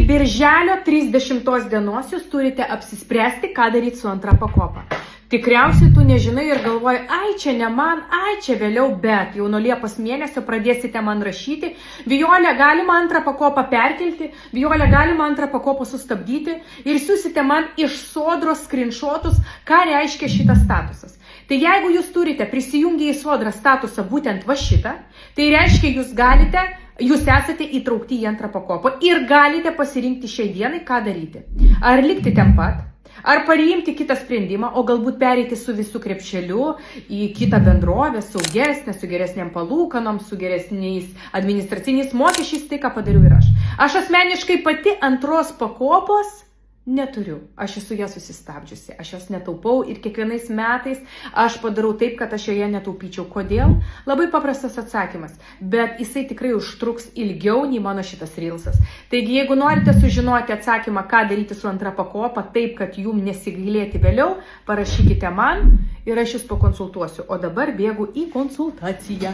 birželio 30 dienos jūs turite apsispręsti, ką daryti su antra pakopa. Tikriausiai tu nežinai ir galvoji, ai čia ne man, ai čia vėliau, bet jau nuo Liepos mėnesio pradėsite man rašyti, Vijolė, galima antrą pakopą perkelti, Vijolė, galima antrą pakopą sustabdyti ir siūsite man iš Sodros screenshotus, ką reiškia šitas statusas. Tai jeigu jūs turite prisijungę į Sodrą statusą būtent va šitą, tai reiškia jūs esate įtraukti į antrą pakopą ir galite pasirinkti šiai dienai, ką daryti. Ar likti ten pat, ar priimti kitą sprendimą, o galbūt pereiti su visų krepšeliu į kitą bendrovę, saugesnę, su geresniam palūkanom, su geresniais administraciniais mokesčiais, tai ką padariau ir aš. Aš asmeniškai pati antros pakopos neturiu. Aš esu ją susistabdžiusi, aš jos netaupau ir kiekvienais metais aš padarau taip, kad aš joje netaupyčiau. Kodėl? Labai paprastas atsakymas, bet jisai tikrai užtruks ilgiau nei mano šitas reelsas. Taigi, jeigu norite sužinoti atsakymą, ką daryti su antra pakopa, taip, kad jum nesigailėti vėliau, parašykite man ir aš jūs pakonsultuosiu. O dabar bėgu į konsultaciją.